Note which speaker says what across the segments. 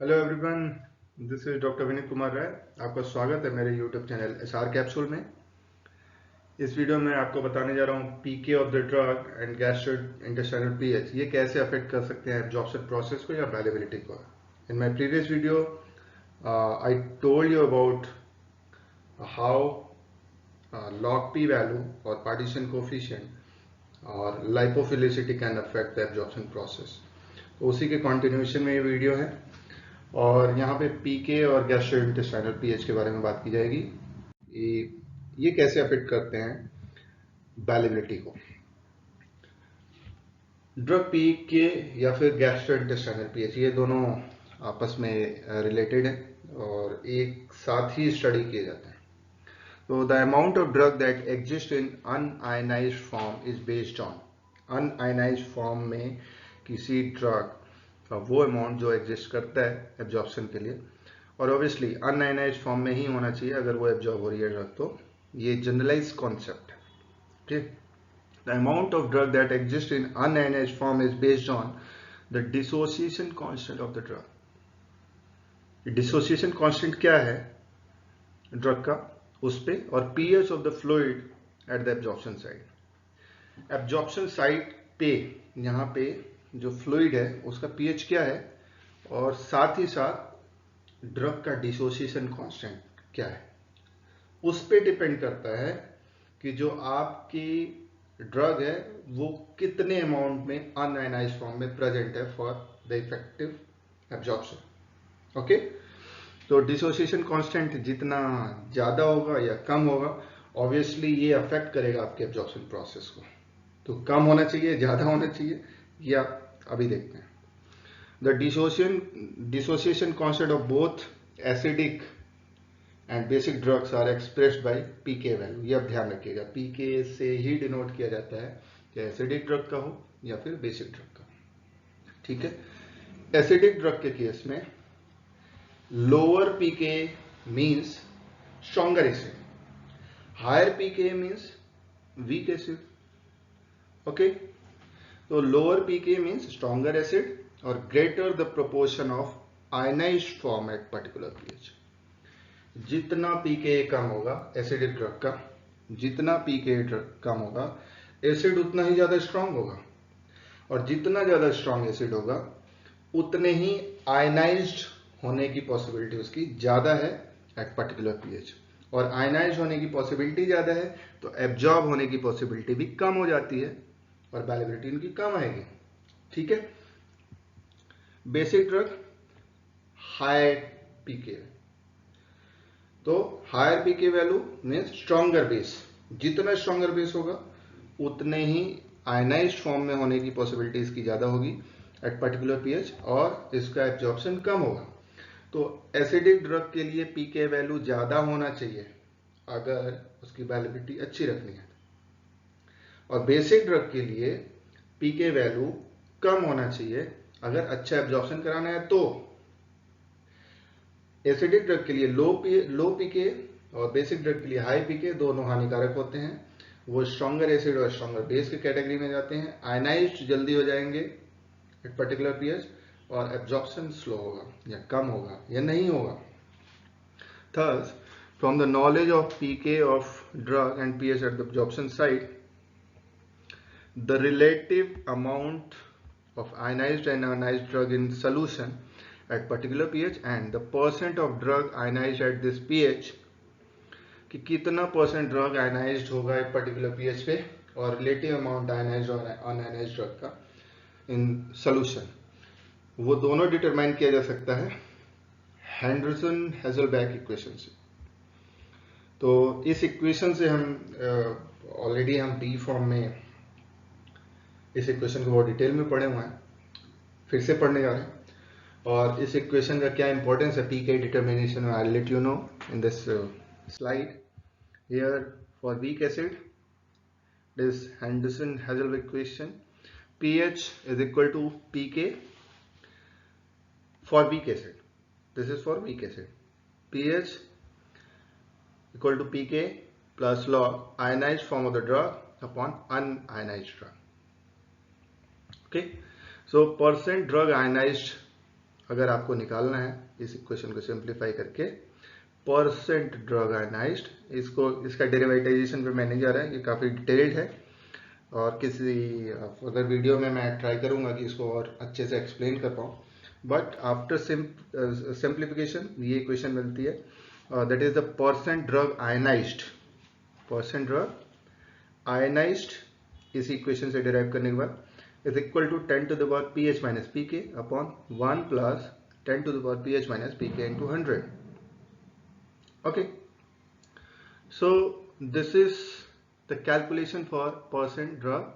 Speaker 1: Hello everyone, this is doctor Vineet Kumar Rai. आपका स्वागत है मेरे यूट्यूब चैनल एसआर कैप्सूल में। इस वीडियो में आपको बताने जा रहा हूँ pK of the drug and gastrointestinal pH ये कैसे अफेक्ट कर सकते हैं एब्जॉर्प्शन प्रोसेस को या वैलेबिलिटी को। In my previous video I told you about how log p value और पार्टीशन कोफिशिएंट और lipophilicity can affect the absorption process. तो उसी के कंटिन्यूएशन में ये वीडियो है और यहाँ पे पीके और गैस्ट्रोइंटेस्टाइनल पीएच के बारे में बात की जाएगी। ये कैसे अफेक्ट करते हैं बैलेबिलिटी को। ड्रग पीके या फिर गैस्ट्रोइंटेस्टाइनल पीएच ये दोनों आपस में रिलेटेड है और एक साथ ही स्टडी किए जाते हैं। तो the amount of drug that exist in unionised form is based on un-ionised form में किसी ड्रग वो अमाउंट जो एग्जिस्ट करता है एब्जॉर्प्शन के लिए, और ऑब्वियसली अनआयनाइज्ड फॉर्म में ही होना चाहिए अगर वो एब्जॉर्ब हो रही है ड्रग। तो ये जनरलाइज कॉन्सेप्ट है। ठीक, the amount of drug that exist in unionised form is based on the dissociation constant of the drug. Dissociation constant क्या है ड्रग का उस पे, और pH of the fluid eight the absorption site. Absorption site पे यहाँ पे जो फ्लूइड है उसका पीएच क्या है, और साथ ही साथ ड्रग का डिसोसिएशन कांस्टेंट क्या है, उस पे डिपेंड करता है कि जो आपकी ड्रग है वो कितने अमाउंट में अनआयनाइज्ड फॉर्म में प्रेजेंट है for the effective absorption. Okay, तो डिसोसिएशन कांस्टेंट जितना ज्यादा होगा या कम होगा, ऑब्वियसली ये अफेक्ट करेगा आपके एब्जॉर्प्शन प्रोसेस को। तो कम होना चाहिए, ज्यादा होना चाहिए, या अभी देखते हैं। The dissociation constant of both acidic and basic drugs are expressed by pK value. ये आप ध्यान रखिएगा, पीके से ही डिनोट किया जाता है कि एसिडिक ड्रग का हो या फिर बेसिक ड्रग का। ठीक है, एसिडिक ड्रग के केस में लोअर पीके मीन्स स्ट्रॉन्गर एसिड, हायर पीके मीन्स वीक एसिड। ओके, तो लोअर पीके मीन्स स्ट्रॉन्गर एसिड और greater the proportion of ionised form eight particular pH. जितना पीके कम होगा एसिडिक ड्रग का, जितना पीके कम होगा एसिड उतना ही ज्यादा स्ट्रांग होगा, और जितना ज्यादा स्ट्रांग एसिड होगा उतने ही आयनाइज्ड होने की पॉसिबिलिटी उसकी ज्यादा है एट पर्टिकुलर पीएच। और आयनाइज्ड होने की पॉसिबिलिटी ज्यादा है तो एब्जॉर्ब होने की पॉसिबिलिटी भी कम हो जाती है और बैलेबिलिटी उनकी कम आएगी। ठीक है, बेसिक ड्रग हाई पीके, तो हायर पीके वैल्यू मीन्स स्ट्रॉन्गर बेस। जितना स्ट्रॉन्गर बेस होगा उतने ही आयनाइज्ड फॉर्म में होने की पॉसिबिलिटी इसकी ज्यादा होगी एट पर्टिकुलर पीएच, और इसका एब्जॉर्प्शन कम होगा। तो एसिडिक ड्रग के लिए पीके वैल्यू ज्यादा होना चाहिए अगर उसकी वैलिडिटी अच्छी रखनी है, और बेसिक ड्रग के लिए पीके वैल्यू कम होना चाहिए अगर अच्छा एब्जॉर्प्शन कराना है। तो एसिडिक ड्रग के लिए लो पीके और बेसिक ड्रग के लिए हाई पीके दोनों हानिकारक होते हैं। वो स्ट्रॉन्गर एसिड और स्ट्रॉन्गर बेस की कैटेगरी में जाते हैं। आयनाइज्ड जल्दी हो जाएंगे एट पर्टिकुलर पीएच, और एब्जॉर्प्शन स्लो होगा या कम होगा या नहीं होगा। Thus, from the knowledge of pK of drug and pH at the absorption site, the relative amount of ionized and ionized drug in solution at particular pH and the percent of drug ionized at this pH, कि कितना percent drug ionised होगा एक particular pH पे, और relative amount ionised और un-ionised drug का in solution, वो दोनों डिटरमाइन किया जा सकता है हेंडरसन हेजलबैक इक्वेशन से। तो इस इक्वेशन से हम ऑलरेडी हम डी फॉर्म में इस इक्वेशन को बहुत डिटेल में पढ़े हुए हैं, फिर से पढ़ने जा रहे हैं। और इस इक्वेशन का क्या इंपॉर्टेंस है पीके डिटर्मिनेशन में, I let you know in this slide. Here for weak acid this Henderson Hasselbalch equation, pH is equal to pK for weak acid. This is for weak acid. pH equal to pK plus log ionized form of the drug upon unionized drug. Okay, so percent drug ionized अगर आपको निकालना है इस equation को simplify करके percent drug ionised, इसका derivatization पे मैं नहीं जा रहा है, ये काफ़ी डिटेल्ड है और किसी अदर वीडियो में मैं ट्राई करूंगा कि इसको और अच्छे से एक्सप्लेन कर पाऊँ। बट आफ्टर सिंप्लीफिकेशन ये इक्वेशन मिलती है, that is the percent drug ionised, percent drug ionised इस इक्वेशन से डिराइव करने के बाद is equal to 10 to the power pH minus pK upon 1 plus 10 to the power pH minus pK into 100. Okay, so this is the calculation for percent drug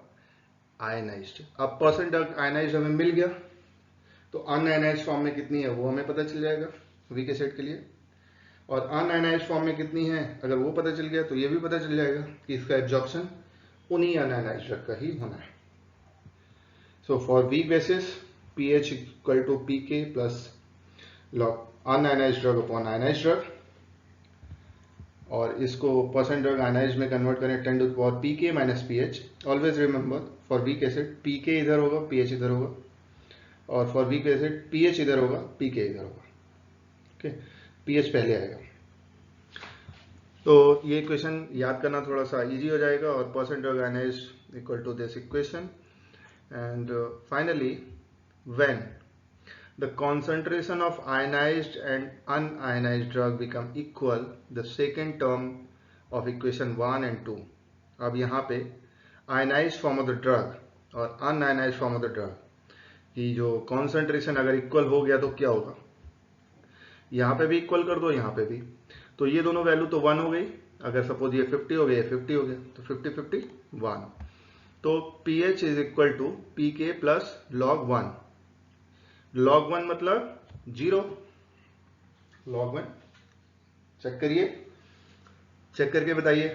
Speaker 1: ionized. अब percent drug ionized हमें मिल गया, तो unionised form में कितनी है वो हमें पता चल जाएगा वीक एसिड के लिए, और अनआयनाइज्ड फॉर्म में कितनी है अगर वो पता चल गया तो ये भी पता चल जाएगा कि इसका एब्जॉर्प्शन उन्हीं अनआयनाइज्ड ड्रग का ही होना है। So for weak basis, pH equal to pK plus log unionized drug upon ionized drug, और इसको परसेंट ड्रग आयनाइज्ड में कन्वर्ट करें 10 to the power pK minus pH. Always remember for weak acid pK इधर होगा, pH इधर होगा, और for weak acid pH इधर होगा, pK इधर होगा. Okay, pH पहले आएगा. तो ये इक्वेशन याद करना थोड़ा सा इजी हो जाएगा, और percent drug ionised equal to this equation. And finally, when the concentration of ionized and unionized drug become equal, the second term of equation 1 and 2. अब यहाँ पे ionized form of the drug और unionized form of the drug की जो concentration अगर equal हो गया तो क्या होगा, यहाँ पे भी equal कर दो, यहाँ पे भी, तो ये दोनों वैल्यू तो 1 हो गई. अगर सपोज ये 50 हो गया, 50 हो गया, तो 50 50 1. तो pH is equal to pK plus log 1. log 1 मतलब 0. log 1 चेक करिए, चेक करके बताइए.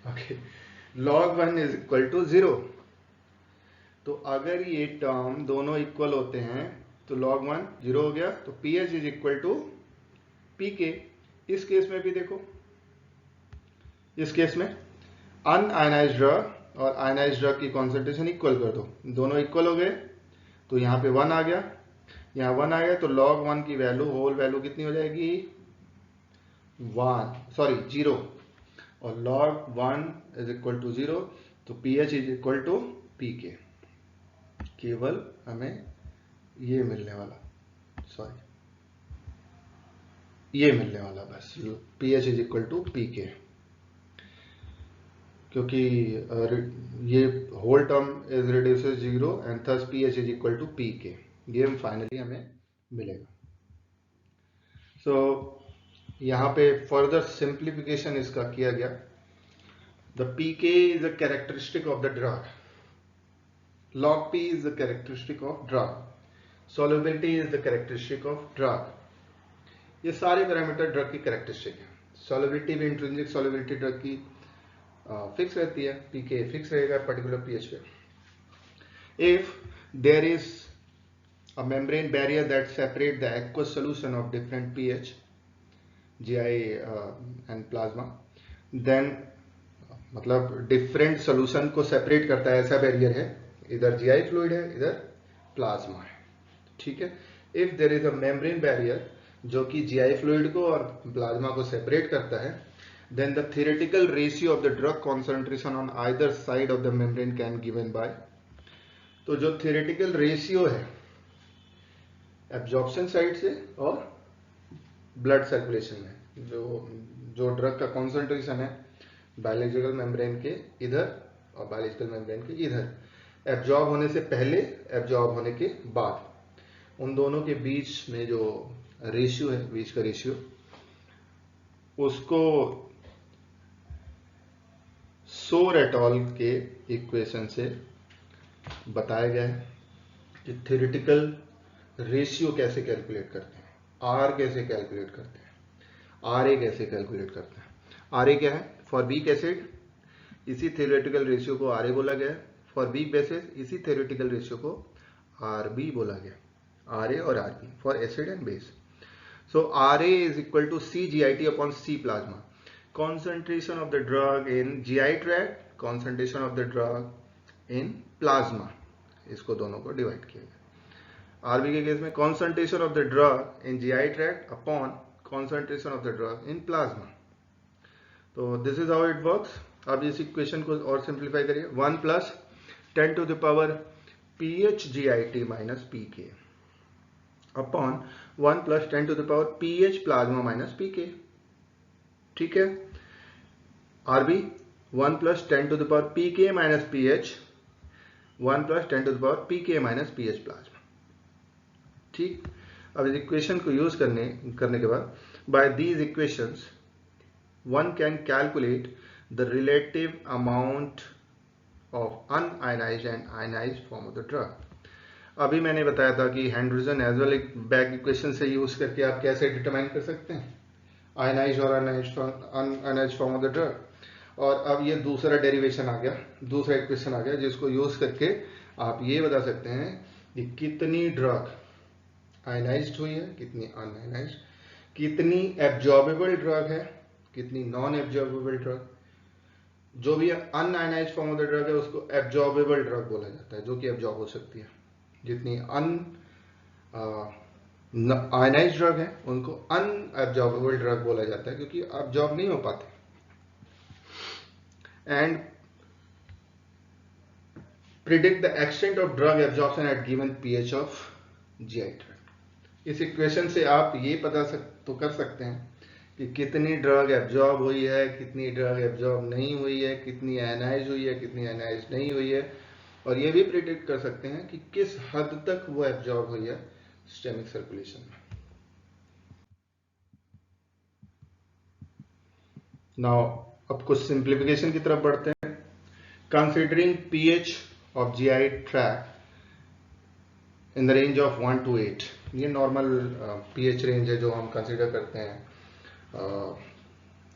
Speaker 1: Okay, log 1 is equal to 0. तो अगर ये टर्म दोनों इक्वल होते हैं तो log 1 0 हो गया, तो pH is equal to pK. इस केस में भी देखो, इस केस में अनआयनाइज्ड ड्रग और आयनाइज्ड ड्रग की कॉन्सेंट्रेशन इक्वल कर दो, दोनों इक्वल हो गए, तो यहाँ पे 1 आ गया, यहाँ 1 आ गया, तो log 1 की वैल्यू होल वैल्यू कितनी हो जाएगी 0, और log 1 इज इक्वल टू 0, तो pH is equal to pK. केवल हमें ये मिलने वाला, ये मिलने वाला बस, pH is equal to pK, क्योंकि ये whole term is reduces 0 and thus pH is equal to pK. ये हम फाइनली हमें मिलेगा. सो यहाँ पे फर्दर सिंप्लीफिकेशन इसका किया गया. The pK is a characteristic of the drug, log P is the characteristic of drug, solubility is the characteristic of drug. ये सारे पैरामीटर ड्रग की कैरेक्टरिस्टिक है. solubility भी इंट्रिंसिक solubility ड्रग की फिक्स रहती है, pK फिक्स रहेगा particular pH पे. If there is a membrane barrier that separate the aqueous solution of different pH, GI and plasma, then मतलब डिफरेंट सोल्यूशन को सेपरेट करता है ऐसा बैरियर है, इधर GI फ्लूइड है, इधर प्लाज्मा है. ठीक है. If there is a membrane barrier जो कि GI फ्लूइड को और प्लाज्मा को सेपरेट करता है, then the theoretical ratio of the drug concentration on either side of the membrane can given by. तो जो theoretical ratio है absorption साइड से और ब्लड सर्कुलेशन में, जो ड्रग का कॉन्सेंट्रेशन है बायोलॉजिकल मेम्ब्रेन के इधर और बायोलॉजिकल मेम्ब्रेन के इधर, एब्जॉर्ब होने से पहले, एब्जॉर्ब होने के बाद, उन दोनों के बीच में जो रेशियो है, बीच का रेशियो, उसको सोर एट ऑल के इक्वेशन से बताया गया है कि थ्योरेटिकल रेशियो कैसे कैलकुलेट करते हैं, आर कैसे कैलकुलेट करते हैं, आर ए कैसे कैलकुलेट करते हैं. आर ए क्या है फॉर वीक एसिड, इसी थ्योरेटिकल रेशियो को आर ए बोला गया है. फॉर वीक बेसिस इसी थ्योरेटिकल रेशियो को आर बी बोला गया, आर ए और R B for acid and base. So R A is equal to C G I T upon C plasma. Concentration of the drug in GI tract, concentration of the drug in plasma, इसको दोनों को divide किया गया. RB के case में concentration of the drug in GI tract upon concentration of the drug in plasma. तो this is how it works. अब इस इक्वेशन को और सिंप्लीफाई करिए, 1 plus 10 to the power pH GIT minus pK upon 1 plus 10 to the power pH plasma minus pK। ठीक है, RB 1 plus 10 to the power pK minus pH, 1 plus 10 to the power pK minus pH plasma. ठीक, अब इस equation को use करने के बाद by these equations one can calculate the relative amount of unionised and ionised form of the drug. अभी मैंने बताया था कि हेनड्रिसन हेज़ेलबैक इक्वेशन से यूज करके आप कैसे डिटरमाइन कर सकते हैं आयनाइज्ड और un-ionised form of the drug. और अब ये दूसरा डेरिवेशन आ गया, दूसरा इक्वेशन आ गया जिसको यूज करके आप ये बता सकते हैं कि कितनी ड्रग आयनाइज्ड हुई है, कितनी अनआयनाइज्ड, कितनी एब्जॉर्बेबल ड्रग है, कितनी नॉन एब्जॉर्बेबल ड्रग। जो भी un-ionised form of the drug है उसको एब्जॉर्बेबल ड्रग बोला जाता है, जो कि एब्जॉर्ब हो सकती है। जितनी आयनाइज्ड ड्रग है उनको अनएब्जॉर्बेबल ड्रग बोला जाता है क्योंकि एब्जॉर्ब नहीं हो पाते। And predict the extent of drug absorption at given pH of GI tract. इस इक्वेशन से आप ये पता तो कर सकते हैं कि कितनी ड्रग एब्जॉर्ब हुई है, कितनी ड्रग एब्जॉर्ब नहीं हुई है, कितनी आयनाइज हुई है, कितनी आयनाइज नहीं हुई है, और ये भी प्रिडिक्ट कर सकते हैं कि किस हद तक वो एब्जॉर्ब हुई है सिस्टेमिक सर्कुलेशन में। नाउ अब कुछ सिंप्लीफिकेशन की तरफ बढ़ते हैं। Considering pH of GI tract in the range of 1 to 8, ये नॉर्मल पीएच रेंज है जो हम कंसिडर करते हैं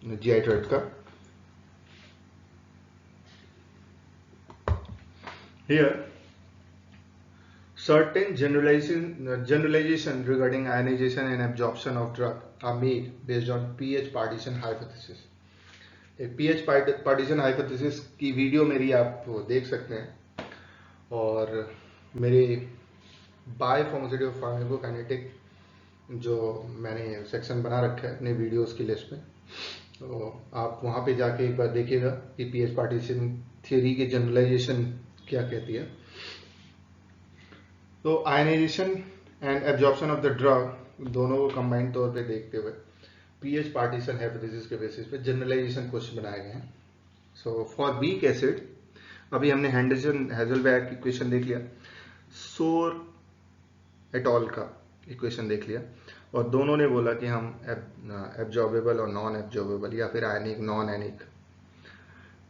Speaker 1: जीआई ट्रैक्ट का। Here certain generalization regarding ionization and absorption of drug are made based on pH partition hypothesis. एक pH partition hypothesis की video मेरी आप देख सकते हैं, और मेरे बायोफार्मास्यूटिकल फार्माकोकाइनेटिक जो मैंने सेक्शन बना रखा है अपने वीडियोस की लिस्ट में, तो आप वहाँ पे जाके एक बार देखिएगा कि पीएच पार्टीशन थियोरी की जनरलाइजेशन क्या कहती है। तो ionisation and absorption of the drug दोनों को कंबाइंड तौर पे देखते हुए पीएच पार्टीशन हाइपोथेसिस के बेसिस पे जनरलाइजेशन क्वेश्चन बनाए गए हैं। सो फॉर वीक एसिड अभी हमने हेंडरसन हेज़ेलबैक इक्वेशन देख लिया, सोर एटॉल का इक्वेशन देख लिया, और दोनों ने बोला कि हम एब्जॉर्बेबल और नॉन एब्जॉर्बेबल या फिर आयनिक नॉन आयनिक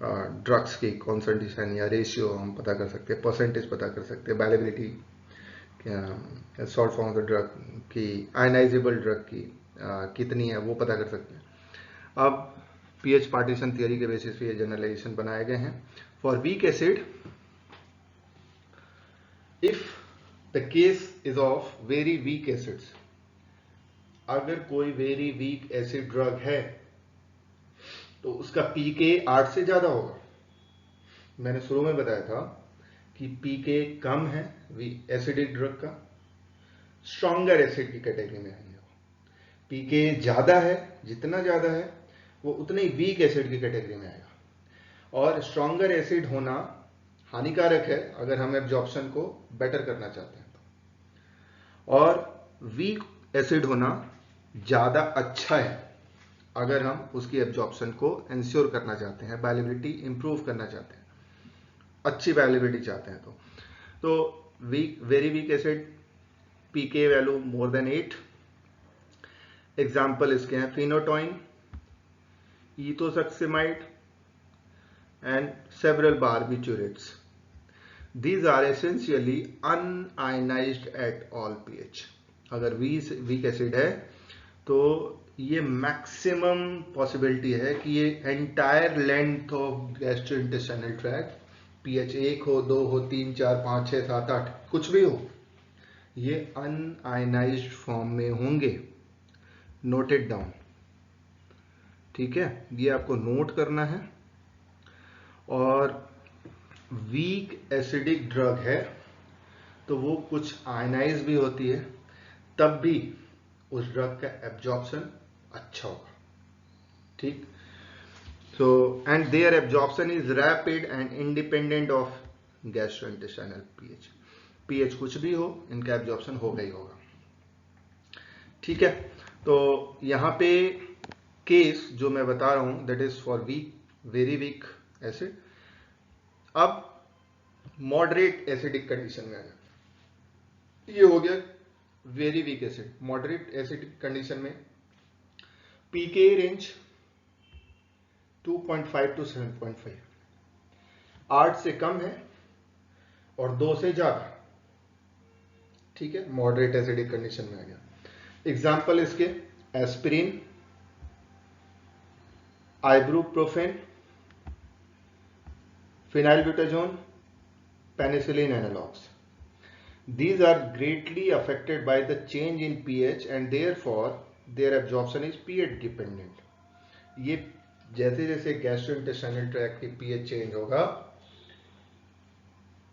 Speaker 1: ड्रग्स की कॉन्सेंट्रेशन या रेशियो हम पता कर सकते हैं, परसेंटेज पता कर सकते हैं, bioavailability salt form of the drug की, आयनाइजेबल ड्रग की कितनी है वो पता कर सकते हैं। अब पीएच पार्टीशन थियरी के बेसिस पे ये जनरलाइजेशन बनाए गए हैं। For weak acid, if the case is of very weak acids, अगर कोई वेरी वीक एसिड ड्रग है तो उसका पीके 8 से ज्यादा होगा। मैंने शुरू में बताया था कि पीके कम है एसिडिक ड्रग का, स्ट्रॉन्गर एसिड की कैटेगरी में आएंगे। पीके ज्यादा है, जितना ज्यादा है वो उतने ही वीक एसिड की कैटेगरी में आएगा। और स्ट्रॉन्गर एसिड होना हानिकारक है अगर हम एब्जॉर्प्शन को बेटर करना चाहते हैं तो, और वीक एसिड होना ज्यादा अच्छा है अगर हम उसकी एब्जॉर्प्शन को इंश्योर करना चाहते हैं, बायोलेबिलिटी इंप्रूव करना चाहते हैं, अच्छी बायोलेबिलिटी चाहते हैं तो very weak acid pK value more than 8। Example इसके हैं phenytoin, ethosuximide and several barbiturates. These are essentially unionized at all pH. अगर वीक एसिड है तो ये मैक्सिमम पॉसिबिलिटी है कि ये entire length of gastrointestinal tract, pH 1 हो, 2 हो, 3, 4, 5, 6, 7, 8 कुछ भी हो, ये अनआयनाइज्ड फॉर्म में होंगे। नोटेड डाउन, ठीक है, ये आपको नोट करना है। और वीक एसिडिक ड्रग है तो वो कुछ आयनाइज भी होती है, तब भी उस ड्रग का एब्जॉर्प्शन अच्छा होगा। ठीक, so and their absorption is rapid and independent of gastrointestinal pH कुछ भी हो, इनका एब्जॉर्प्शन होगा ही होगा। ठीक है, तो यहाँ पे केस जो मैं बता रहा हूं that is for weak, very weak acid. अब मॉडरेट एसिडिक कंडीशन में आ गया, ये हो गया very weak acid. Moderate acidic condition में पीके रेंज 2.5 to 7.5, 8 से कम है और 2 से ज्यादा। ठीक है, मॉडरेट एसिडिक कंडीशन में आ गया। एग्जाम्पल इसके aspirin, आइब्रूप्रोफेन, phenylbutazone, penicillin analogs. These are greatly affected by the change in pH and therefore their absorption is pH dependent. ये जैसे जैसे गैस्ट्रोइंटेस्टाइनल ट्रैक्ट की पीएच चेंज होगा,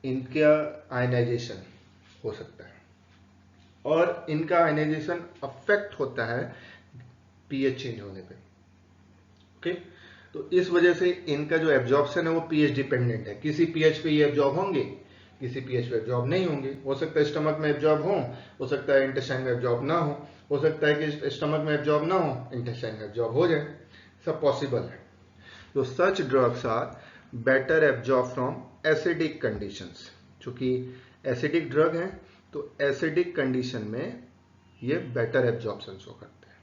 Speaker 1: इनका आयनाइजेशन हो सकता है और इनका आयनाइजेशन अफेक्ट होता है पीएच चेंज होने पे। ओके, तो इस वजह से इनका जो एब्जॉर्प्शन है वो पीएच डिपेंडेंट है। किसी पीएच पे ये एब्जॉर्ब होंगे, किसी पीएच पे एब्जॉर्ब नहीं होंगे। हो सकता है स्टमक में एब्जॉर्ब हो सकता है इंटेस्टाइन में एब्जॉर्ब ना हो सकता है कि स्टमक में एब्जॉर्ब ना हो, इंटेस्टाइन में एब्जॉर्ब हो जाए, सब पॉसिबल है। तो such drugs are better absorb from acidic conditions. चूंकि एसिडिक ड्रग है तो एसिडिक कंडीशन में ये बेटर एब्जॉर्प्शन शो करते हैं।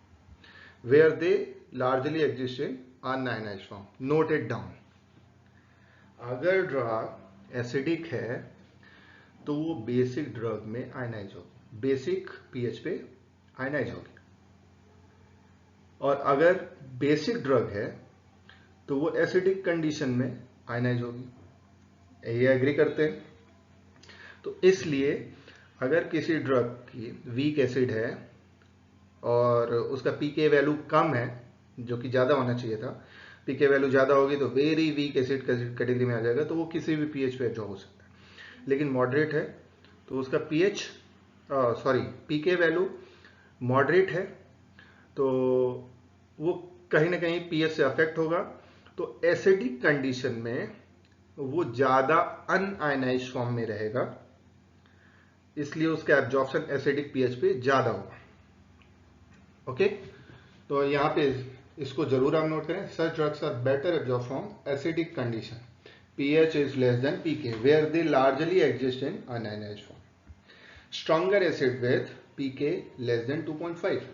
Speaker 1: Where they largely exist in unionised form. Note it down. अगर ड्रग एसिडिक है तो वो बेसिक ड्रग में आयनाइज होगी, बेसिक पीएच पे आयनाइज होगी। और अगर बेसिक ड्रग है तो वो एसिडिक कंडीशन में आयनाइज होगी। ये एग्री करते हैं? तो इसलिए अगर किसी ड्रग की वीक एसिड है और उसका पीके वैल्यू कम है, जो कि ज्यादा होना चाहिए था, पीके वैल्यू ज्यादा होगी तो वेरी वीक एसिड कैटेगरी में आ जाएगा, तो वो किसी भी पीएच पे एब्जॉर्ब हो सकता है। लेकिन मॉडरेट है तो उसका पीएच पीके वैल्यू मॉडरेट है तो वो कहीं ना कहीं पीएच से अफेक्ट होगा। तो एसिडिक कंडीशन में वो ज्यादा अनआयनाइज्ड फॉर्म में रहेगा, इसलिए उसका एब्जॉर्प्शन एसिडिक पीएच पे ज्यादा होगा। ओके, तो यहां पे इसको जरूर आप नोट करें। Such drugs are better absorb from acidic condition, pH is less than pK where they largely exist in unionized form. Stronger acid with pK less than 2.5.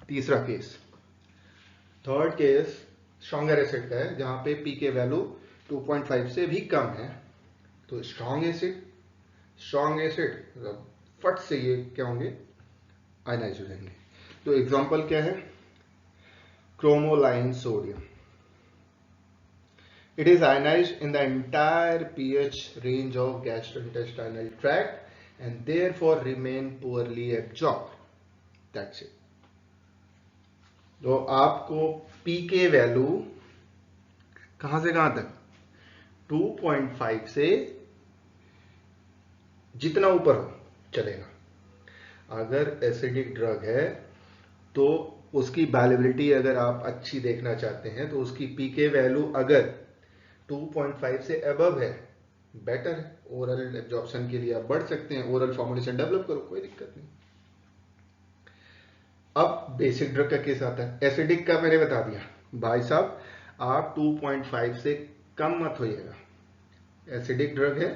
Speaker 1: तीसरा case, third case stronger acid का है जहां पे पीके value 2.5 से भी कम है। तो strong acid फट से ये क्या होंगे, आयनाइज हो जाएंगे। तो एग्जांपल क्या है, क्रोमोलाइन sodium. It is ionized in the entire pH range of gastrointestinal tract and therefore remain poorly absorbed. That's it. तो आपको पीके वैल्यू कहां से कहां तक, 2.5 से जितना ऊपर हो चलेगा। अगर एसिडिक ड्रग है तो उसकी बायोअवेलेबिलिटी अगर आप अच्छी देखना चाहते हैं तो उसकी पीके वैल्यू अगर 2.5 से अबव है, बेटर है। ओरल एब्जॉर्प्शन के लिए आप बढ़ सकते हैं, ओरल फॉर्मुलेशन डेवलप करो, कोई दिक्कत नहीं। अब बेसिक ड्रग का केस आता है। एसिडिक का मैंने बता दिया भाई साहब, आप 2.5 से कम मत होइएगा। एसिडिक ड्रग है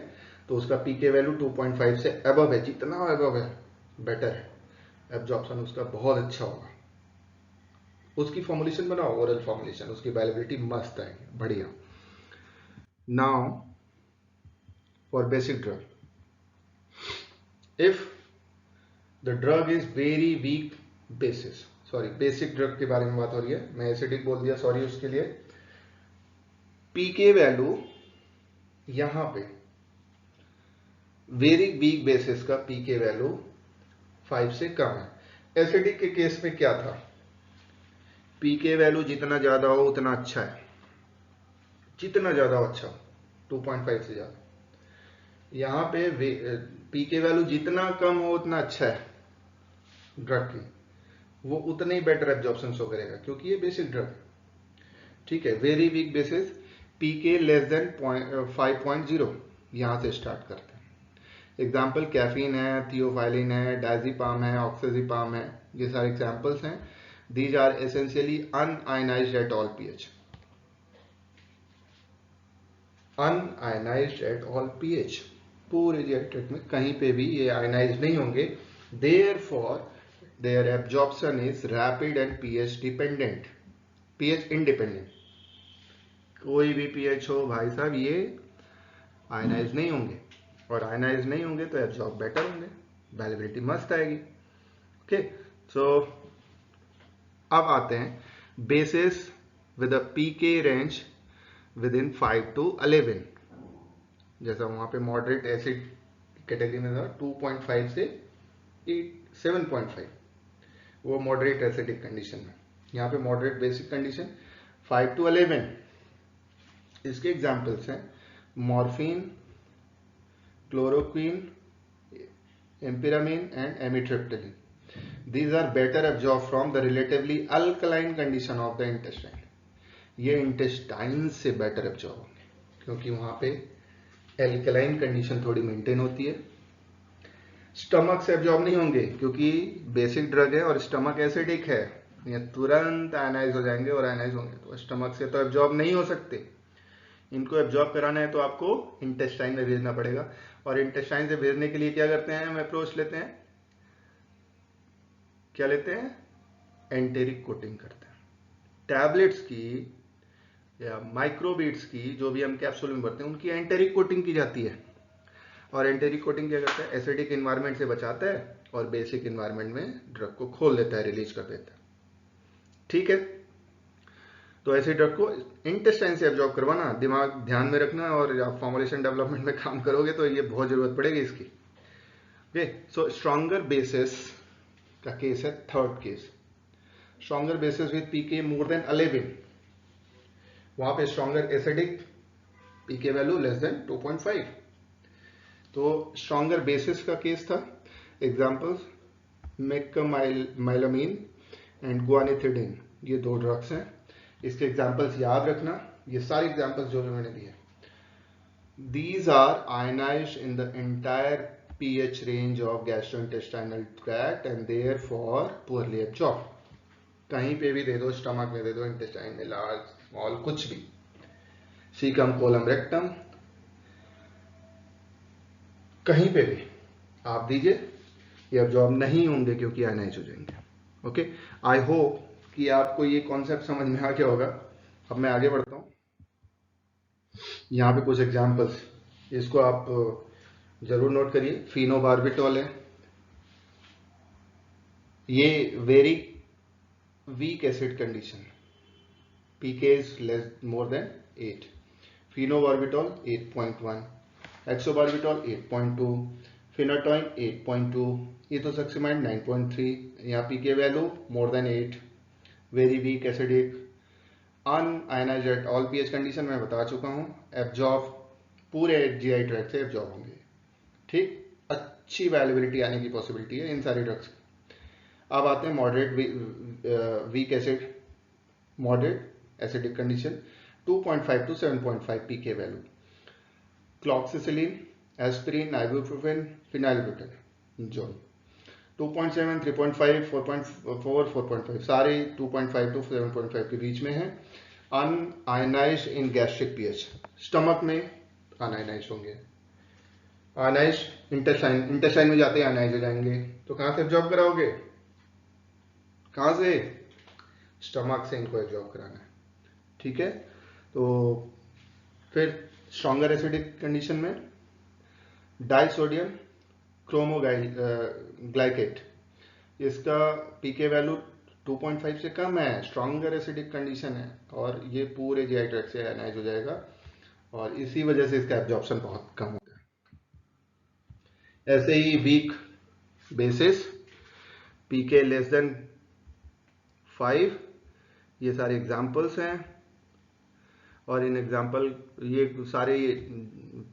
Speaker 1: तो उसका पीके वैल्यू 2.5 से अबव है, जितना अबव है बेटर है, एब्जॉर्प्शन उसका बहुत अच्छा होगा। उसकी फॉर्मुलेशन बनाओ, ओरल फॉर्मुलेशन, उसकी बायोअवेलेबिलिटी मस्त आएगी, बढ़िया। Now, for basic drug, if the drug is very weak basis, basic drug के बारे में बात हो रही है, मैं एसिडिक बोल दिया, सॉरी उसके लिए। पीके वैल्यू यहां पे वेरी वीक बेसिस का पीके वैल्यू 5 से कम है। एसिडिक के केस में क्या था, पीके वैल्यू जितना ज्यादा हो उतना अच्छा है, जितना ज्यादा अच्छा, 2.5 से ज्यादा। यहाँ पे पीके वैल्यू जितना कम हो उतना अच्छा है ड्रग की, वो उतने ही बेटर एब्जॉर्प्शन शो करेगा क्योंकि ये बेसिक ड्रग है। ठीक है, वेरी वीक बेसिस पीके लेस देन 5.0 यहाँ से स्टार्ट करते हैं। एग्जाम्पल कैफीन है, थियोफाइलिन है, डायजीपाम है, ऑक्सीजीपाम है, ये सारे एग्जाम्पल्स हैं। These are essentially unionised at all pH, unionised at all pH, पूरे रिएक्टर में कहीं पे भी ये आयनाइज नहीं होंगे। Therefore their absorption is rapid and pH dependent, pH independent. कोई भी पीएच हो भाई साहब, ये आयनाइज नहीं होंगे, और आयनाइज नहीं होंगे तो एब्जॉर्ब बेटर होंगे, वैलिबिलिटी मस्त आएगी। ओके, सो अब आते हैं bases with a pK range within 5 to 11। जैसा वहां पे मॉडरेट एसिड कैटेगरी में था 2.5 से 7.5, वो मॉडरेट एसिडिक कंडीशन में। यहाँ पे मॉडरेट बेसिक कंडीशन 5 to 11। इसके एग्जाम्पल्स हैं morphine, chloroquine, imipramine and amitriptyline. These are better absorbed from the relatively alkaline condition of the intestine। ये इंटेस्टाइन से बेटर एब्जॉर्ब होंगे क्योंकि वहां पे एल्कलाइन कंडीशन थोड़ी मेंटेन होती है। स्टमक से एब्जॉर्ब नहीं होंगे क्योंकि बेसिक ड्रग है और स्टमक एसिडिक है, ये तुरंत आयनाइज हो जाएंगे और आयनाइज होंगे, तो स्टमक से तो एब्जॉर्ब नहीं हो सकते। इनको एब्जॉर्ब कराना है तो आपको इंटेस्टाइन में भेजना पड़ेगा, और इंटेस्टाइन से भेजने के लिए क्या करते हैं, हम अप्रोच लेते हैं, क्या लेते हैं, एंटेरिक कोटिंग करते हैं। टैबलेट्स की या माइक्रोबीट्स की जो भी हम कैप्सूल में भरते हैं उनकी एंटेरिक कोटिंग की जाती है, और एंटेरिक कोटिंग क्या करता है, एसिडिक इन्वायरमेंट से बचाता है और बेसिक इन्वायरमेंट में ड्रग को खोल देता है, रिलीज कर देता है। ठीक है, तो ऐसे ड्रग को इंटेस्टाइन से एब्जॉर्ब करवाना दिमाग ध्यान में रखना, और आप फॉर्मुलेशन डेवलपमेंट में काम करोगे तो ये बहुत जरूरत पड़ेगी इसकी। ओके, सो स्ट्रॉन्गर बेसिस का केस है third case, stronger bases with pK more than 11। वहां पे stronger acidic, pK value less than 2.5, तो स्ट्रॉन्गर बेसिस का केस था। एग्जांपल्स मेक्कामाइलामीन एंड गुआनिथिडीन, ये दो ड्रग्स हैं। इसके एग्जांपल्स याद रखना, ये सारे एग्जांपल्स जो मैंने दिए, these are ionized in the entire pH range of gastrointestinal tract and therefore poorly absorbed। कहीं पे भी दे दो, स्टमक में दे दो, इंटेस्टाइन में, लार्ज स्मॉल कुछ भी, सीकम कोलम रेक्टम, कहीं पे भी आप दीजिए, ये एब्जॉर्ब नहीं होंगे क्योंकि आयनाइज हो जाएंगे। ओके, आई होप कि आपको ये कॉन्सेप्ट समझ में आ गया होगा। अब मैं आगे बढ़ता हूं, यहाँ पे कुछ एग्जांपल्स, इसको आप जरूर नोट करिए। फिनोबार्बिटॉल है, ये very weak acid condition, pK is less more than 8। Phenobarbital 8.1, hexobarbital 8.2, phenytoin 8.2, ethosuximide 9.3। यहाँ pK value more than 8, very weak acidic, unionised at all pH condition में बता चुका हूं, एब्जॉर्ब पूरे जीआई ट्रैक्ट से एब्जॉर्ब होंगे। ठीक, अच्छी वैलिबिलिटी आने की पॉसिबिलिटी है इन सारे ड्रग्स। अब आते हैं moderate weak acid, moderate acidic condition 2.5 to 7.5 pK value, cloxacillin, aspirin, ibuprofen, phenylbutazone, 2.7, 3.5, 4.4, 4.5, सारे 2.5 to 7.5 के बीच में है। Un-ionised in gastric pH, stomach में अनआयनाइज्ड होंगे, आयनाइज इंटेस्टाइन, इंटेस्टाइन में जाते हैं आयनाइज हो जाएंगे, तो कहां से एब्जॉर्ब कराओगे, कहां से, स्टमक से इनको एब्जॉर्ब कराना है। ठीक है, तो फिर स्ट्रॉन्गर एसिडिक कंडीशन में डाइसोडियम क्रोमोग्लाइकेट, इसका पीके वैल्यू 2.5 से कम है, स्ट्रॉन्गर एसिडिक कंडीशन है, और ये पूरे जीआई ट्रैक्ट से आयनाइज हो जाएगा, और इसी वजह से इसका एब्जॉर्प्शन बहुत कम होता है। ऐसे ही वीक बेसिस, पीके लेस देन 5, ये सारे एग्जाम्पल्स हैं। और इन एग्जांपल ये सारे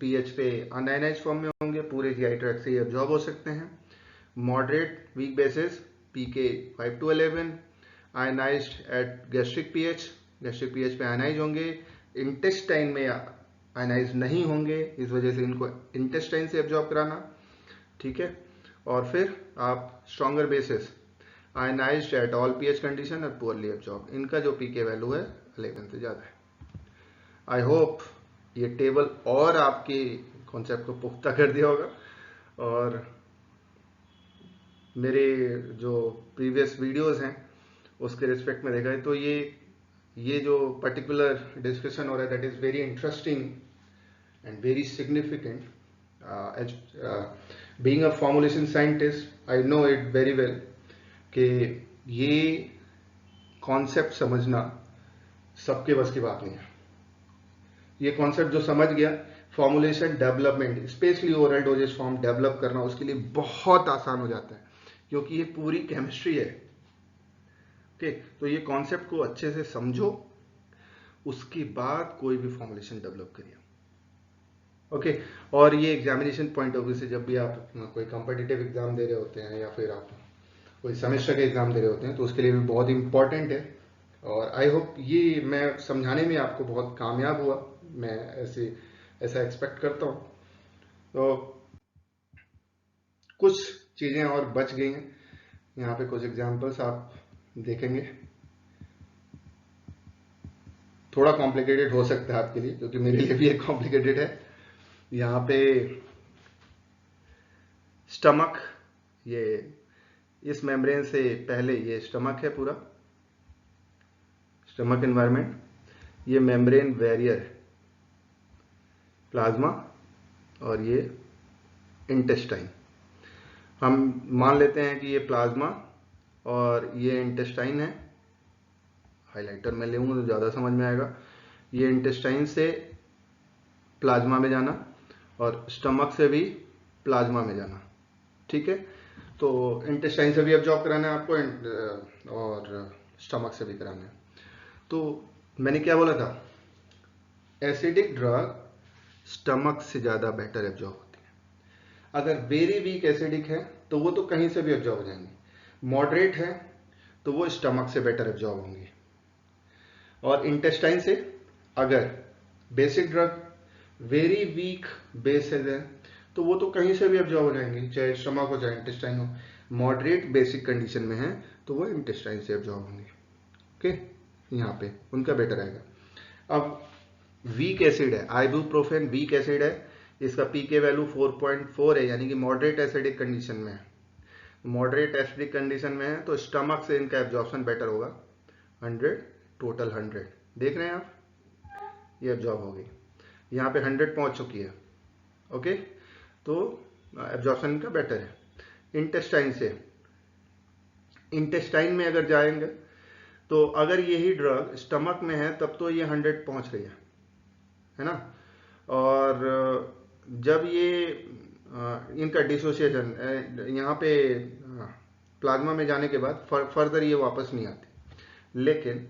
Speaker 1: पीएच पे अनआयनाइज्ड फॉर्म में होंगे, पूरे जीआई ट्रैक्ट से ये एब्जॉर्ब हो सकते हैं। Moderate weak bases pK 5 to 11, ionised at gastric pH पे आयनाइज होंगे, इंटेस्टाइन में आयनाइज नहीं होंगे, इस वजह से इनको इंटेस्टाइन से एब्जॉर्ब कराना, ठीक है। और फिर आप stronger basis ionised eight all pH condition और पुअरली एब्जॉर्ब, इनका जो पीके वैल्यू है 11 से ज़्यादा है। आई होप ये टेबल और आपके कॉन्सेप्ट को पुख्ता कर दिया होगा, और मेरे जो प्रीवियस वीडियोस हैं उसके रिस्पेक्ट में देखा है तो ये जो पर्टिकुलर डिस्कशन हो रहा है that is very interesting and very significant. Being a formulation scientist I know it very well कि ये कॉन्सेप्ट समझना सबके बस की बात नहीं है। ये कॉन्सेप्ट जो समझ गया, formulation development specially oral doses form develop करना उसके लिए बहुत आसान हो जाता है, क्योंकि ये पूरी केमिस्ट्री है। ओके, तो ये कॉन्सेप्ट को अच्छे से समझो, उसके बाद कोई भी फॉर्मुलेशन डेवलप करिए। ओके, और ये एग्जामिनेशन पॉइंट ऑफ व्यू से जब भी आप कोई कॉम्पिटिटिव एग्जाम दे रहे होते हैं या फिर आप कोई सेमेस्टर के एग्जाम दे रहे होते हैं तो उसके लिए भी बहुत इंपॉर्टेंट है। और आई होप ये मैं समझाने में आपको बहुत कामयाब हुआ, मैं ऐसा एक्सपेक्ट करता हूँ। तो कुछ चीज़ें और बच गई हैं, यहाँ पे कुछ एग्जांपल्स आप देखेंगे, थोड़ा कॉम्प्लिकेटेड हो सकता है आपके लिए क्योंकि मेरे लिए भी एक कॉम्प्लिकेटेड है। यहाँ पे स्टमक, ये इस मेम्ब्रेन से पहले ये स्टमक है, पूरा स्टमक एनवायरनमेंट, ये मेम्ब्रेन बैरियर प्लाज्मा, और ये इंटेस्टाइन। हम मान लेते हैं कि ये प्लाज्मा और ये इंटेस्टाइन है, हाइलाइटर में लूँगा तो ज़्यादा समझ में आएगा। ये इंटेस्टाइन से प्लाज्मा में जाना और स्टमक से भी प्लाज्मा में जाना, ठीक है। तो इंटेस्टाइन से भी एब्जॉर्ब कराना है आपको और स्टमक से भी कराना है। तो मैंने क्या बोला था, एसिडिक ड्रग स्टमक से ज़्यादा बेटर एब्जॉर्ब होती है। अगर वेरी वीक एसिडिक है तो वो तो कहीं से भी एब्जॉर्ब हो जाएंगे, मॉडरेट है तो वो स्टमक से बेटर एब्जॉर्ब होंगे, और इंटेस्टाइन से अगर basic drug very weak basis है तो वो तो कहीं से भी एब्जॉर्ब हो जाएंगे, चाहे स्टमक हो चाहे इंटेस्टाइन हो। मॉडरेट बेसिक कंडीशन में है तो वो इंटेस्टाइन से एब्जॉर्ब होंगे। ओके, यहाँ पे उनका बेटर आएगा। अब वीक एसिड है, आइबुप्रोफेन वीक एसिड है, इसका पीके वैल्यू 4.4 है, यानी कि मॉडरेट एसिडिक कंडीशन में है। मॉडरेट एसिडिक कंडीशन में है तो स्टमक से इनका एब्जॉर्प्शन बेटर होगा, 100 टोटल 100 देख रहे हैं आप, ये एब्जॉर्ब हो गई, यहाँ पे 100 पहुंच चुकी है। ओके, तो एब्जॉर्प्शन इनका बेटर है। इंटेस्टाइन से, इंटेस्टाइन में अगर जाएंगे तो अगर यही ड्रग स्टमक में है तब तो ये 100 पहुंच रही है ना, और जब ये इनका डिसोसिएशन यहाँ पे प्लाज्मा में जाने के बाद फर्दर ये वापस नहीं आती। लेकिन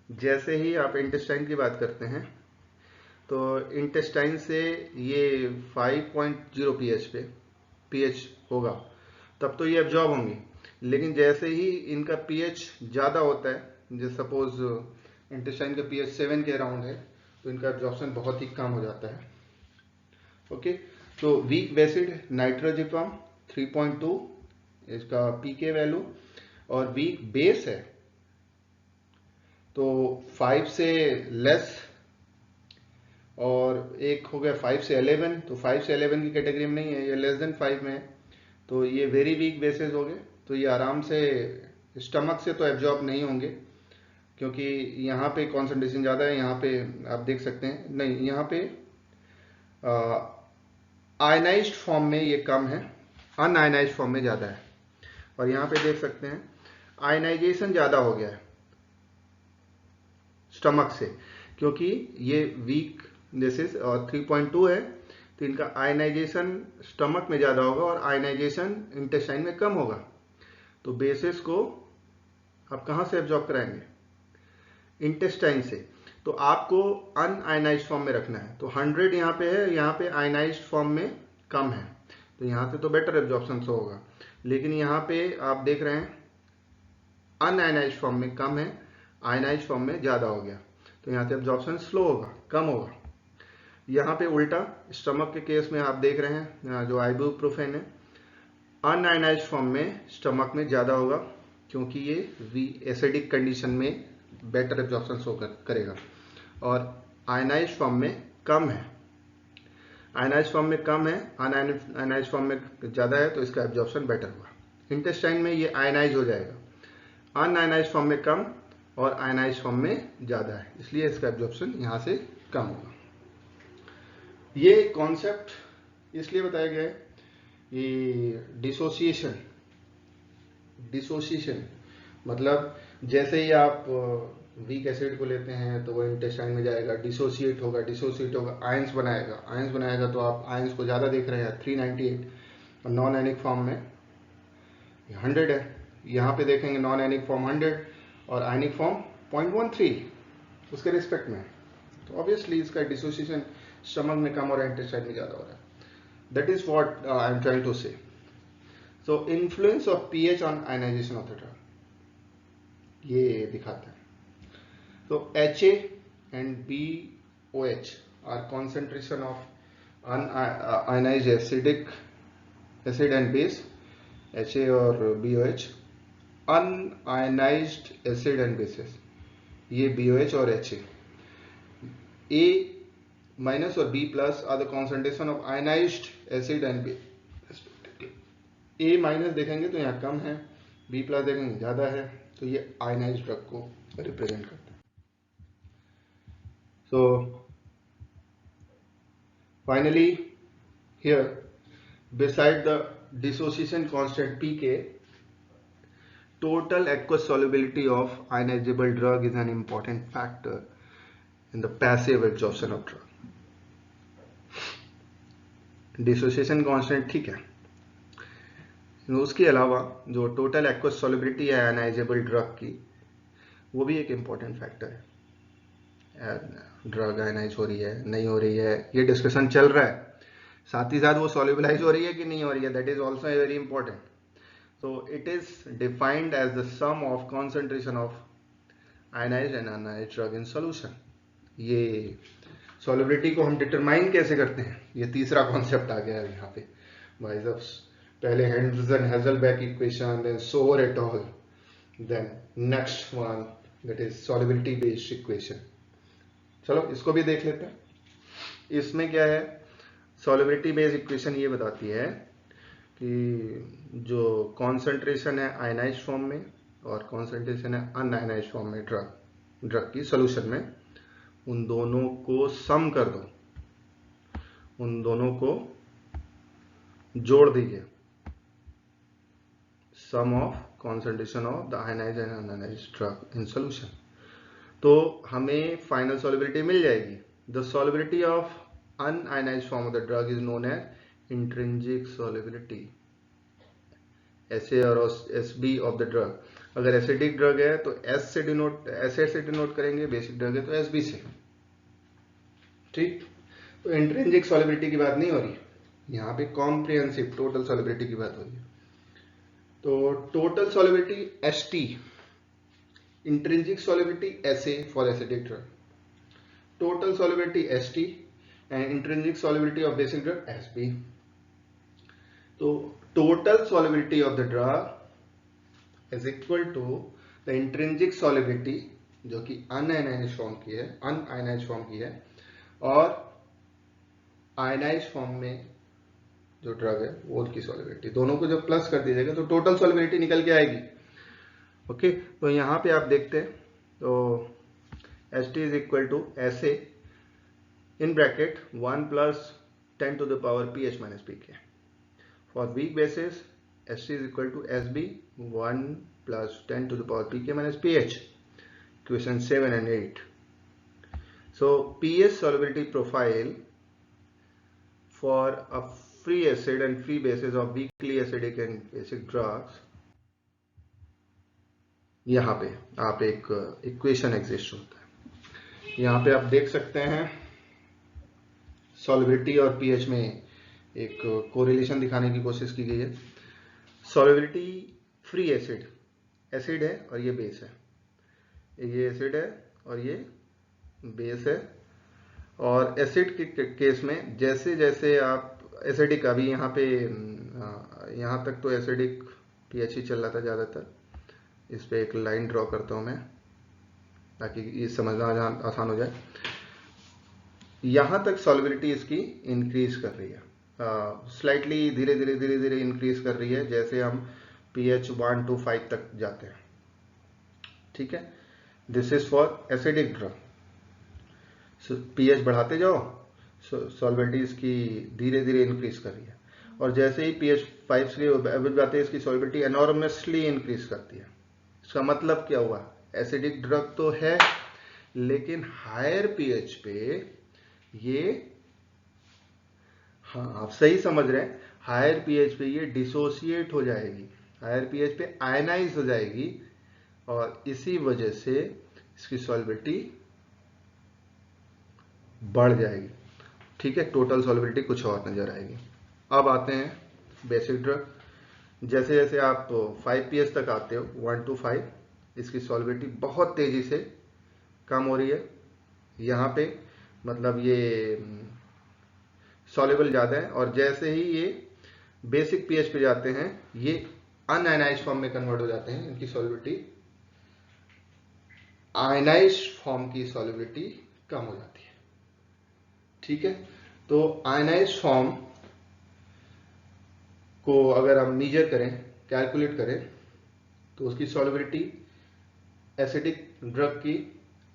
Speaker 1: जैसे ही आप इंटेस्टाइन की बात करते हैं तो इंटेस्टाइन से ये 5.0 पीएच होगा तब तो ये एब्जॉर्ब होंगी, लेकिन जैसे ही इनका पीएच ज़्यादा होता है, जैसे सपोज इंटेस्टाइन का पीएच 7 के अराउंड है तो इनका एब्जॉर्प्शन बहुत ही कम हो जाता है। ओके, तो वीक बेसिड नाइट्रोजिपम 3.2 इसका पीके वैल्यू, और वीक बेस है तो 5 से लेस, और एक हो गया 5 से 11, तो 5 से 11 की कैटेगरी में नहीं है, ये लेस देन 5 में है, तो ये वेरी वीक बेसिस हो गए, तो ये आराम से स्टमक से तो एब्जॉर्ब नहीं होंगे क्योंकि यहाँ पे कॉन्सेंट्रेशन ज़्यादा है। यहाँ पे आप देख सकते हैं, नहीं यहाँ पे आयनाइज्ड फॉर्म में ये कम है, अनआयनाइज्ड फॉर्म में ज़्यादा है, और यहाँ पे देख सकते हैं आयनाइजेशन ज़्यादा हो गया है स्टमक से, क्योंकि ये वीक बेसिस और 3.2 है तो इनका आयनाइजेशन स्टमक में ज़्यादा होगा और आयनाइजेशन इंटेस्टाइन में कम होगा। तो बेसिस को आप कहाँ से एब्जॉर्ब कराएंगे, इंटेस्टाइन से। तो आपको अनआयनाइज्ड फॉर्म में रखना है। तो 100 यहाँ पे है, यहाँ पे आयनाइज्ड फॉर्म में कम है, तो यहाँ से तो बेटर एब्जॉर्प्शन शो होगा। लेकिन यहाँ पे आप देख रहे हैं अनआयनाइज्ड फॉर्म में कम है, आयनाइज्ड फॉर्म में ज़्यादा हो गया, तो यहाँ से एब्जॉर्प्शन स्लो होगा, कम होगा। यहाँ पे उल्टा स्टमक के केस में आप देख रहे हैं जो आइबुप्रोफेन है अनआयनाइज्ड फॉर्म में स्टमक में ज़्यादा होगा, क्योंकि ये एसिडिक कंडीशन में बेटर एब्जॉर्प्शन शो करेगा। और आयनाइज्ड फॉर्म में कम है, आयनाइज्ड फॉर्म में कम है, अनआयनाइज्ड फॉर्म में ज़्यादा है, तो इसका एब्जॉर्प्शन बेटर होगा। इंटेस्टाइन में ये आयनाइज हो जाएगा, अनआयनाइज्ड फॉर्म में कम और आयनाइज्ड फॉर्म में ज़्यादा है, इसलिए इसका एब्जॉर्प्शन यहाँ से कम होगा। ये कॉन्सेप्ट इसलिए बताया गया है, ये डिसोसिएशन मतलब जैसे ही आप वीक एसिड को लेते हैं तो वो इंटेस्टाइन में जाएगा, डिसोसिएट होगा, आयंस बनाएगा, तो आप आयंस को ज़्यादा देख रहे हैं 398, और नॉन एनिक फॉर्म में 100 है। यहाँ पे देखेंगे नॉन एनिक फॉर्म 100 और आयनिक फॉर्म 0.13 उसके रिस्पेक्ट में, तो ऑब्वियसली इसका डिसोसिएशन स्टमक में कम और इंटेस्टाइन में ज़्यादा हो रहा है। That is what I am trying to say. So influence of pH on ionisation of the drug, ये दिखाता है। तो HA and BOH are concentration of unionized acid and base, HA और BOH, unionized acid and bases, ये BOH और HA। A minus और B plus are the concentration of ionized acid and base। A minus देखेंगे तो यहाँ कम है, B plus देखेंगे ज़्यादा है, तो ये आयनाइज्ड ड्रग को रिप्रेजेंट करता है। So finally here, beside the dissociation constant pK, total aqueous solubility of ionizable drug is an important factor in the passive absorption of drug. Dissociation constant ठीक है, उसके अलावा जो टोटल एक्वस सॉल्युबिलिटी है ionisable drug की, वो भी एक इम्पॉर्टेंट फैक्टर है। ड्रग आयनाइज हो रही है नहीं हो रही है, ये डिस्कशन चल रहा है, साथ ही साथ वो सॉल्युबलाइज हो रही है कि नहीं हो रही है, that is also very important. So it is defined as the sum of concentration of ionised and unionised drug in solution. ये सॉल्युबिलिटी को हम डिटरमाइन कैसे करते हैं, ये तीसरा कॉन्सेप्ट आ गया है यहाँ पे भाई साहब। पहले Henderson Hasselbalch equation, then Shore et al, then next one that is solubility based equation. चलो इसको भी देख लेते हैं। इसमें क्या है, सॉल्युबिलिटी बेस्ड इक्वेशन ये बताती है कि जो कॉन्सेंट्रेशन है आयनाइज्ड फॉर्म में और कॉन्सेंट्रेशन है अनआयनाइज्ड फॉर्म में ड्रग की सॉल्यूशन में, उन दोनों को सम कर दो, उन दोनों को जोड़ दीजिए, sum of concentration of the ionised and unionised drug in solution, तो हमें फाइनल सॉल्युबिलिटी मिल जाएगी। The solubility of unionised form of the drug is known as intrinsic solubility, SA और SB ऑफ द ड्रग। अगर acidic drug है तो acid से denote करेंगे, बेसिक ड्रग है तो SB से, ठीक। तो इंट्रिंसिक सॉल्युबिलिटी की बात नहीं हो रही, यहाँ पे कॉम्प्रिहेंसिव टोटल सॉल्युबिलिटी की बात हो रही है। तो total solubility ST, intrinsic solubility SA for acidic drug, total solubility ST and intrinsic solubility of basic drug SB. So total solubility of the drug is equal to the intrinsic solubility जो कि un-ionised form की है और ionised form में जो drug है वो उसकी सॉल्युबिलिटी, दोनों को जब प्लस कर दीजिएगा तो टोटल सॉल्युबिलिटी निकल के आएगी। ओके, तो यहाँ पे आप देखते हैं तो ST is equal to SA in bracket 1 + 10 to the power pH - pK। For weak bases ST is equal to SB 1 + 10 to the power pK - pH, equation 7 and 8। So pH solubility profile for a free acid and free bases of weakly acidic and basic drugs, यहाँ पे आप एक equation exist होता है, यहाँ पे आप देख सकते हैं सॉल्युबिलिटी और पीएच में एक कोरिलेशन दिखाने की कोशिश की गई है। सॉल्युबिलिटी फ्री एसिड, एसिड है और ये बेस है, ये एसिड है और ये बेस है। और एसिड के केस में जैसे जैसे आप एसिडिक, अभी यहाँ पे यहाँ तक तो एसिडिक पीएच ही चल रहा था ज़्यादातर। इस पे एक लाइन ड्रॉ करता हूँ मैं ताकि ये समझना आसान हो जाए। यहाँ तक सॉल्युबिलिटी इसकी इंक्रीज कर रही है, स्लाइटली धीरे धीरे इंक्रीज कर रही है जैसे हम pH 1 to 5 तक जाते हैं। ठीक है, this is for acidic drug. pH बढ़ाते जाओ, सॉल्युबिलिटी इसकी धीरे धीरे इंक्रीज कर रही है, और जैसे ही pH 5 के एवरेज जाते हैं इसकी सॉल्युबिलिटी एनॉर्मसली इंक्रीज करती है। इसका मतलब क्या हुआ, एसिडिक ड्रग तो है लेकिन हायर pH पे ये, हाँ आप सही समझ रहे हैं, हायर pH पे ये डिसोसिएट हो जाएगी, हायर pH पे आयनाइज हो जाएगी और इसी वजह से इसकी सॉल्युबिलिटी बढ़ जाएगी। ठीक है, टोटल सॉल्युबिलिटी कुछ और नजर आएगी। अब आते हैं बेसिक ड्रग। जैसे जैसे आप 5 pH तक आते हो, 1 to 5, इसकी सॉल्युबिलिटी बहुत तेजी से कम हो रही है। यहाँ पे मतलब ये सॉल्युबल ज़्यादा है, और जैसे ही ये बेसिक pH पे जाते हैं ये अनआयनाइज्ड फॉर्म में कन्वर्ट हो जाते हैं। इनकी सॉल्युबिलिटी, आयनाइज्ड फॉर्म की सॉल्युबिलिटी कम हो जाती है। ठीक है, तो आयनाइज्ड फॉर्म को अगर हम मेजर करें, कैलकुलेट करें, तो उसकी सॉल्युबिलिटी एसिडिक ड्रग की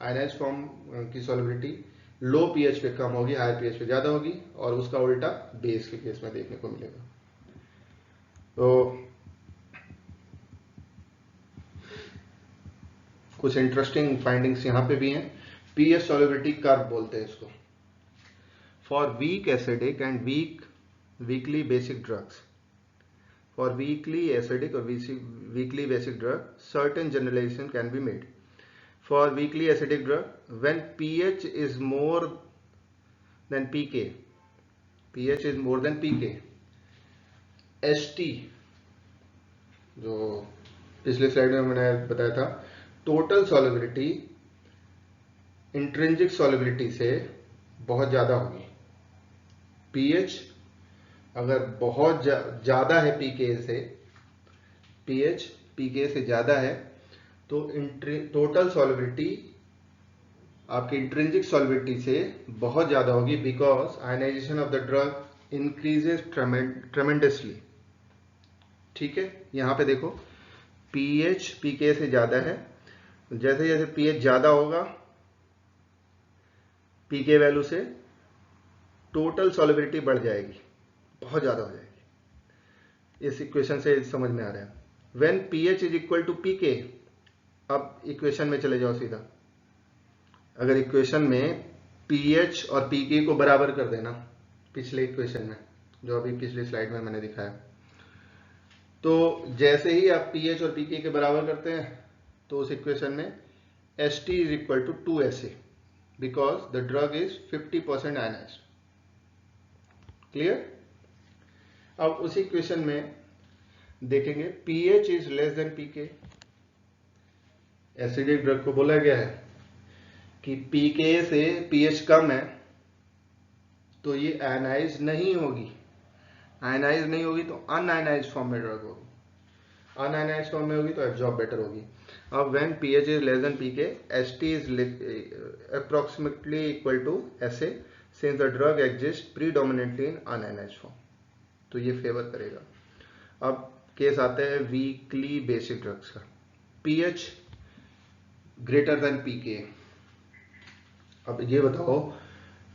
Speaker 1: आयनाइज्ड फॉर्म की सॉल्युबिलिटी लो पीएच पे कम होगी, हायर पीएच पे ज्यादा होगी, और उसका उल्टा बेस के केस में देखने को मिलेगा। तो कुछ इंटरेस्टिंग फाइंडिंग्स यहां पे भी हैं। पीएच सॉल्युबिलिटी कर्व बोलते हैं इसको। For weak acidic and weekly basic drugs, for weakly acidic or weakly basic drug, certain generalization can be made. For weakly acidic drug, when pH is more than pK, pH is more than pK, ST, जो पिछले slide में मैंने बताया था, total solubility intrinsic solubility से बहुत ज्यादा होगी। pH अगर बहुत ज्यादा है pK से, pH pK से ज्यादा है, तो टोटल सॉल्युबिलिटी आपकी इंट्रिंसिक सॉल्युबिलिटी से बहुत ज्यादा होगी, because ionisation of the drug increases tremendously. ठीक है, यहां पे देखो pH pK से ज्यादा है, जैसे जैसे pH ज्यादा होगा pK वैल्यू से, टोटल सॉल्युबिलिटी बढ़ जाएगी, बहुत ज्यादा हो जाएगी। इस इक्वेशन से समझ में आ रहा है। When pH is equal to pK, अब इक्वेशन में चले जाओ सीधा। अगर इक्वेशन में pH और pK को बराबर कर देना, पिछले इक्वेशन में जो अभी पिछली स्लाइड में मैंने दिखाया, तो जैसे ही आप pH और pK के बराबर करते हैं तो उस इक्वेशन में ST is equal to 2SA, because the drug is 50% ionised. Clear? अब उसी इक्वेशन में देखेंगे pH is less than pK। Acidic drug को बोला गया है कि pK से pH कम है तो ये आयनाइज नहीं होगी, आयनाइज नहीं होगी तो अनआयनाइज्ड फॉर्म में ड्रग होगी, अनआयनाइज्ड फॉर्म में होगी तो एब्जॉर्ब बेटर होगी। अब when pH is less than pK, ST is approximately equal to SA, since the drug exist predominantly in unionised form, तो ये फेवर करेगा। अब केस आते हैं वीकली बेसिक ड्रग्स का। pH greater than pK। अब ये बताओ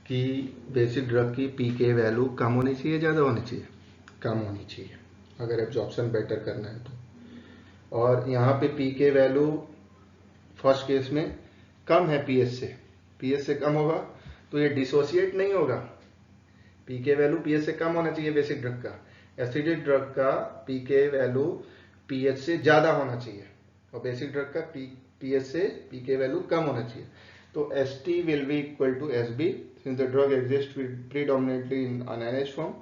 Speaker 1: कि बेसिक ड्रग की pK वैल्यू कम होनी चाहिए, ज्यादा होनी चाहिए? कम होनी चाहिए, अगर एब्जॉर्प्शन बेटर करना है तो। और यहाँ पे pK वैल्यू फर्स्ट केस में कम है pH से, pH से कम होगा तो ये डिसोसिएट नहीं होगा। pK वैल्यू pH से कम होना चाहिए बेसिक ड्रग का, एसिडिक ड्रग का pK वैल्यू pH से ज्यादा होना चाहिए, और बेसिक ड्रग का pH से pK वैल्यू कम होना चाहिए। तो St will be equal to Sb since the drug exists predominantly in an NH form.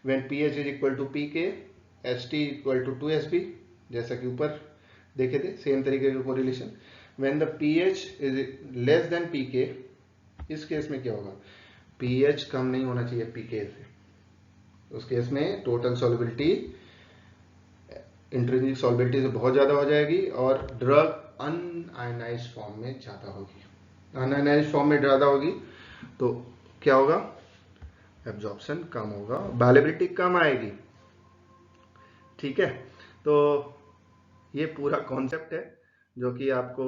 Speaker 1: When pH is equal to pK, St equal to 2Sb, जैसा कि ऊपर देखे थे सेम तरीके का correlation. When the pH is less than pK, इस case में क्या होगा, pH कम नहीं होना चाहिए pK से. उस केस में टोटल सॉल्युबिलिटी इंट्रिंसिक सॉल्युबिलिटी से बहुत ज़्यादा हो जाएगी और ड्रग अनआयनाइज्ड फॉर्म में ज़्यादा होगी. अनआयनाइज्ड फॉर्म में ज़्यादा होगी तो क्या होगा, एब्जॉर्प्शन कम होगा, बायलेबिलिटी कम आएगी. ठीक है, तो ये पूरा कॉन्सेप्ट है जो कि आपको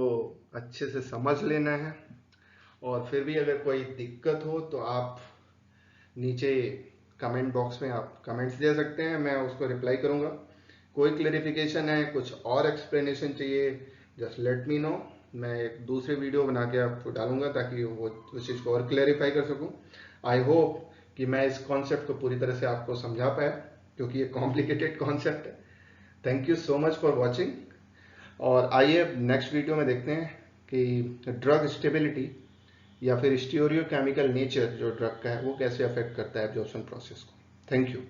Speaker 1: अच्छे से समझ लेना है. और फिर भी अगर कोई दिक्कत हो तो आप नीचे कमेंट बॉक्स में आप कमेंट्स दे सकते हैं, मैं उसको रिप्लाई करूंगा. कोई क्लेरिफिकेशन है, कुछ और एक्सप्लेनेशन चाहिए, जस्ट लेट मी नो. मैं एक दूसरे वीडियो बना के आपको डालूंगा ताकि वो उस चीज़ को और क्लेरिफाई कर सकूं. आई होप कि मैं इस कॉन्सेप्ट को पूरी तरह से आपको समझा पाया क्योंकि ये कॉम्प्लिकेटेड कॉन्सेप्ट है. Thank you so much for watching. और आइए नेक्स्ट वीडियो में देखते हैं कि ड्रग स्टेबिलिटी या फिर स्टीरियोकेमिकल नेचर जो ड्रग का है वो कैसे अफेक्ट करता है एब्जॉर्प्शन प्रोसेस को. Thank you.